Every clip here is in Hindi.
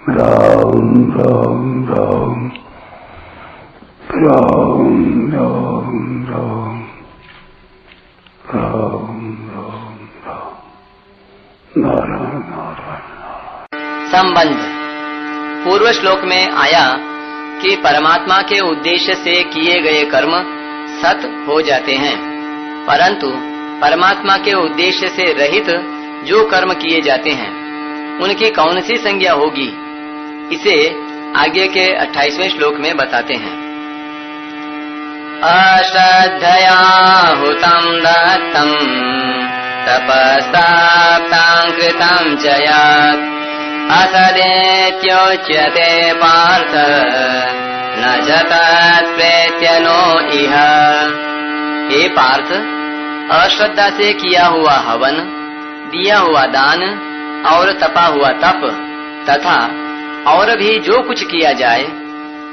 राम राम राम राम राम राम राम राम राम नारायण नारायण। संबंध। पूर्व श्लोक में आया कि परमात्मा के उद्देश्य से किए गए कर्म सत हो जाते हैं, परंतु परमात्मा के उद्देश्य से रहित जो कर्म किए जाते हैं उनकी कौन सी संज्ञा होगी, इसे आगे के 28वें श्लोक में बताते हैं। अश्रद्धया हुतं दत्तं तपस्ताप्तां कृतं च यत् असदेत्योच्यते पार्थ न च तत्प्रेत्य नो इह। हे पार्थ, अश्रद्धा से किया हुआ हवन, दिया हुआ दान और तपा हुआ तप तथा और भी जो कुछ किया जाए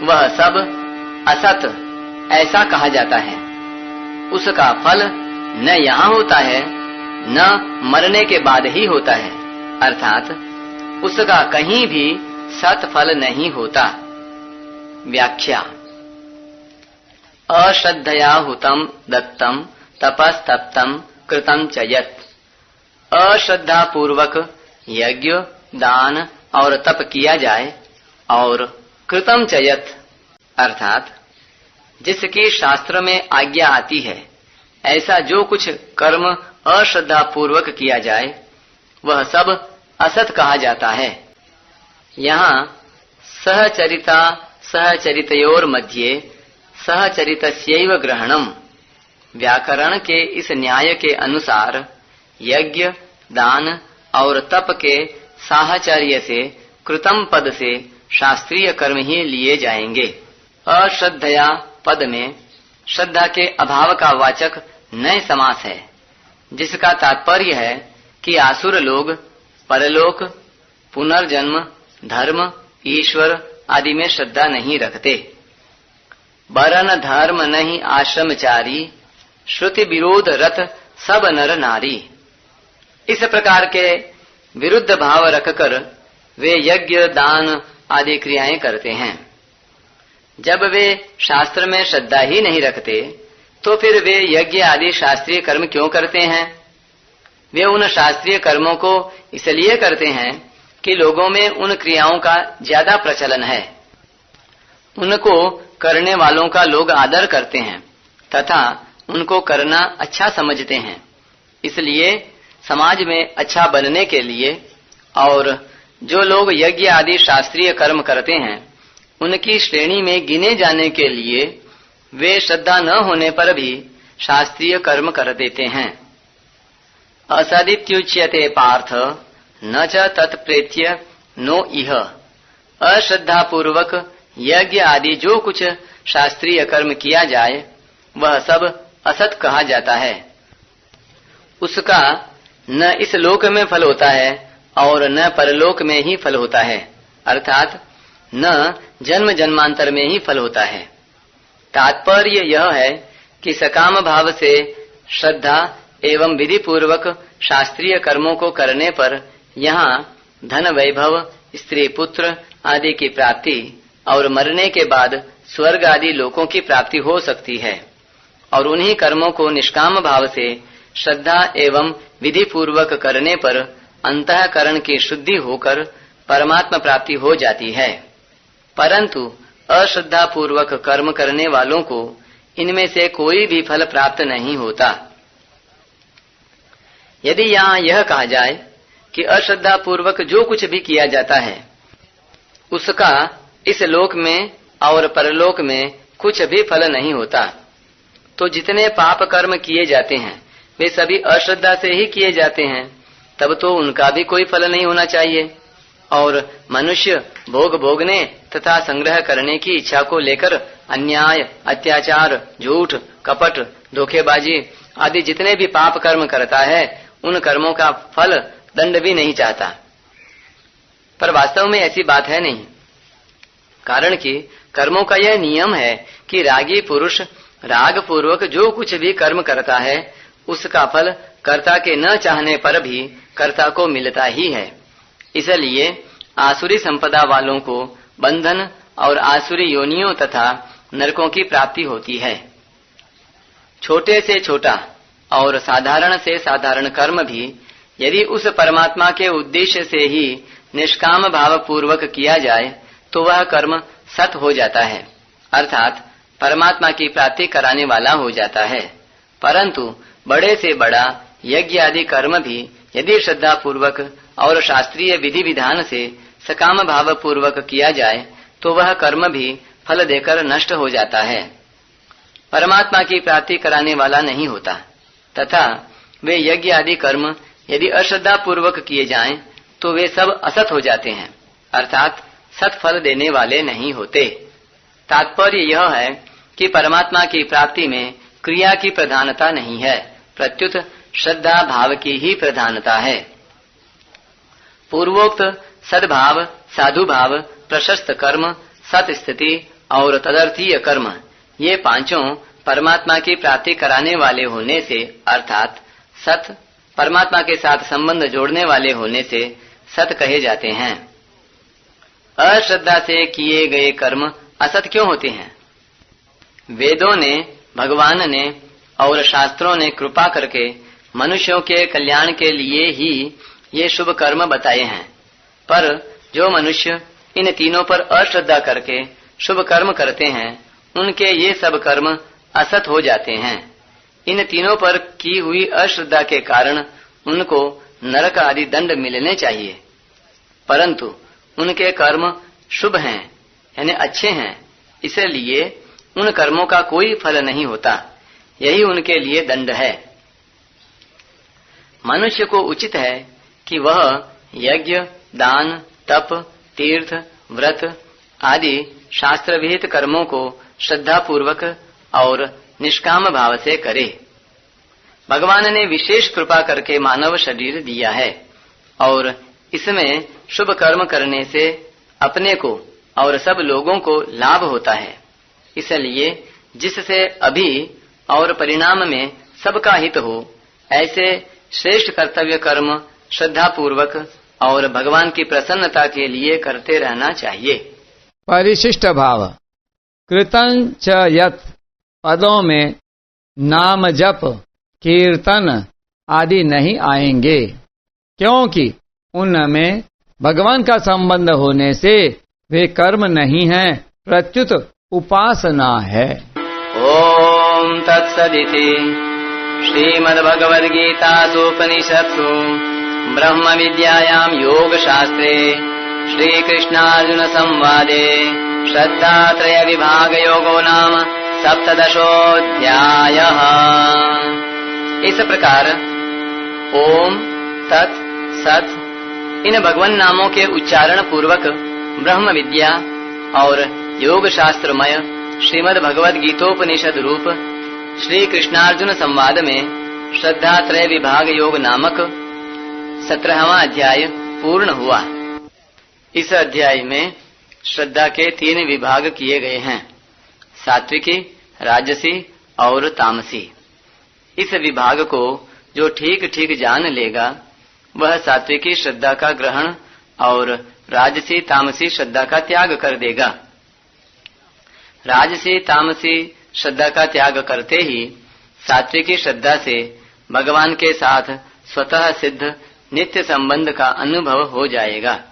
वह सब असत ऐसा कहा जाता है। उसका फल न यहाँ होता है न मरने के बाद ही होता है, अर्थात उसका कहीं भी सत फल नहीं होता। व्याख्या। अश्रद्धया हुतं दत्तं तपस्तप्तं कृतं च यत्। अश्रद्धा पूर्वक यज्ञ दान और तप किया जाए और कृतं च यत् अर्थात जिसकी शास्त्र में आज्ञा आती है ऐसा जो कुछ कर्म अश्रद्धा पूर्वक किया जाए वह सब असत कहा जाता है। यहाँ सहचरिता सहचरितयोर मध्ये सहचरितस्यैव ग्रहणम। व्याकरण के इस न्याय के अनुसार यज्ञ दान और तप के साहचर्य से कृतम पद से शास्त्रीय कर्म ही लिए जाएंगे। अश्रद्धया पद में श्रद्धा के अभाव का वाचक नए समास है, जिसका तात्पर्य है कि आसुर लोग परलोक, पुनर्जन्म, धर्म, ईश्वर आदि में श्रद्धा नहीं रखते। बरन धर्म नहीं आश्रमचारी, श्रुति विरोध रत सब नर नारी। इस प्रकार के विरुद्ध भाव रखकर वे यज्ञ दान आदि क्रियाएं करते हैं। जब वे शास्त्र में श्रद्धा ही नहीं रखते तो फिर वे यज्ञ आदि शास्त्रीय कर्म क्यों करते हैं? वे उन शास्त्रीय कर्मों को इसलिए करते हैं कि लोगों में उन क्रियाओं का ज्यादा प्रचलन है, उनको करने वालों का लोग आदर करते हैं तथा उनको करना अच्छा समझते हैं। इसलिए समाज में अच्छा बनने के लिए और जो लोग यज्ञ आदि शास्त्रीय कर्म करते हैं उनकी श्रेणी में गिने जाने के लिए वे श्रद्धा न होने पर भी शास्त्रीय कर्म कर देते हैं। असदित्युच्यते पार्थ न च तत्प्रेत्य नो इह। अश्रद्धा पूर्वक यज्ञ आदि जो कुछ शास्त्रीय कर्म किया जाए वह सब असत कहा जाता है। उसका न इस लोक में फल होता है और न परलोक में ही फल होता है, अर्थात न जन्म जन्मांतर में ही फल होता है। तात्पर्य यह है कि सकाम भाव से श्रद्धा एवं विधि पूर्वक शास्त्रीय कर्मों को करने पर यहाँ धन वैभव, स्त्री पुत्र आदि की प्राप्ति और मरने के बाद स्वर्ग आदि लोकों की प्राप्ति हो सकती है, और उन्हीं कर्मों को निष्काम भाव से श्रद्धा एवं विधि पूर्वक करने पर अंतःकरण की शुद्धि होकर परमात्मा प्राप्ति हो जाती है। परंतु अश्रद्धा पूर्वक कर्म करने वालों को इनमें से कोई भी फल प्राप्त नहीं होता। यदि यहाँ यह कहा जाए कि अश्रद्धा पूर्वक जो कुछ भी किया जाता है उसका इस लोक में और परलोक में कुछ भी फल नहीं होता, तो जितने पाप कर्म किए जाते हैं वे सभी अश्रद्धा से ही किए जाते हैं, तब तो उनका भी कोई फल नहीं होना चाहिए। और मनुष्य भोग भोगने तथा संग्रह करने की इच्छा को लेकर अन्याय, अत्याचार, झूठ, कपट, धोखेबाजी आदि जितने भी पाप कर्म करता है उन कर्मों का फल दंड भी नहीं चाहता। पर वास्तव में ऐसी बात है नहीं, कारण कि कर्मों का यह नियम है कि रागी पुरुष राग पूर्वक जो कुछ भी कर्म करता है उसका फल कर्ता के न चाहने पर भी कर्ता को मिलता ही है। इसलिए आसुरी संपदा वालों को बंधन और आसुरी योनियों तथा नरकों की प्राप्ति होती है। छोटे से छोटा और साधारण से साधारण कर्म भी यदि उस परमात्मा के उद्देश्य से ही निष्काम भाव पूर्वक किया जाए तो वह कर्म सत हो जाता है, अर्थात परमात्मा की प्राप्ति कराने वाला हो जाता है। परंतु बड़े से बड़ा यज्ञ आदि कर्म भी यदि श्रद्धा पूर्वक और शास्त्रीय विधि विधान से सकाम भाव पूर्वक किया जाए तो वह कर्म भी फल देकर नष्ट हो जाता है, परमात्मा की प्राप्ति कराने वाला नहीं होता। तथा वे यज्ञ आदि कर्म यदि अश्रद्धा पूर्वक किए जाएं तो वे सब असत हो जाते हैं, अर्थात सत फल देने वाले नहीं होते। तात्पर्य यह है कि परमात्मा की प्राप्ति में क्रिया की प्रधानता नहीं है, प्रत्युत श्रद्धा भाव की ही प्रधानता है। पूर्वोक्त सद्भाव, साधु भाव, प्रशस्त कर्म, सत स्थिति और तदर्थीय कर्म, ये पांचों परमात्मा की प्राप्ति कराने वाले होने से, अर्थात सत परमात्मा के साथ संबंध जोड़ने वाले होने से सत कहे जाते हैं। अश्रद्धा से किए गए कर्म असत क्यों होते हैं? वेदों ने, भगवान ने और शास्त्रों ने कृपा करके मनुष्यों के कल्याण के लिए ही ये शुभ कर्म बताए हैं, पर जो मनुष्य इन तीनों पर अश्रद्धा करके शुभ कर्म करते हैं उनके ये सब कर्म असत हो जाते हैं। इन तीनों पर की हुई अश्रद्धा के कारण उनको नरक आदि दंड मिलने चाहिए, परंतु उनके कर्म शुभ हैं यानी अच्छे हैं, इसलिए उन कर्मों का कोई फल नहीं होता, यही उनके लिए दंड है। मनुष्य को उचित है कि वह यज्ञ, दान, तप, तीर्थ, व्रत आदि शास्त्र विहित कर्मों को श्रद्धा पूर्वक और निष्काम भाव से करे। भगवान ने विशेष कृपा करके मानव शरीर दिया है और इसमें शुभ कर्म करने से अपने को और सब लोगों को लाभ होता है, इसलिए जिससे अभी और परिणाम में सबका हित हो ऐसे श्रेष्ठ कर्तव्य कर्म श्रद्धा पूर्वक और भगवान की प्रसन्नता के लिए करते रहना चाहिए। परिशिष्ट भाव कृतं च यत् पदों में नाम जप, कीर्तन आदि नहीं आएंगे, क्योंकि उनमें भगवान का संबंध होने से वे कर्म नहीं हैं, प्रत्युत उपासना है। ओम तत्सदिति श्रीमद्भगवद्गीतासूपनिषत्सु ब्रह्म विद्यायां योग शास्त्रे श्री कृष्णार्जुन संवादे श्रद्धात्रय विभाग योगो नाम 17 इस प्रकार ओम तत् सत इन भगवान नामों के उच्चारण पूर्वक ब्रह्म विद्या और योग शास्त्रमय श्रीमद् भगवद गीतोपनिषद रूप श्री कृष्णार्जुन संवाद में श्रद्धात्रय विभाग योग नामक 17वां अध्याय पूर्ण हुआ। इस अध्याय में श्रद्धा के 3 विभाग किए गए हैं, सात्विकी, राजसी और तामसी। इस विभाग को जो ठीक ठीक जान लेगा वह सात्विकी श्रद्धा का ग्रहण और राजसी तामसी श्रद्धा का त्याग कर देगा। राजसी तामसी श्रद्धा का त्याग करते ही सात्विकी श्रद्धा से भगवान के साथ स्वतः सिद्ध नित्य संबंध का अनुभव हो जाएगा।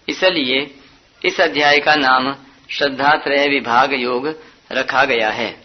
इसलिए इस अध्याय का नाम श्रद्धात्रय विभाग योग रखा गया है।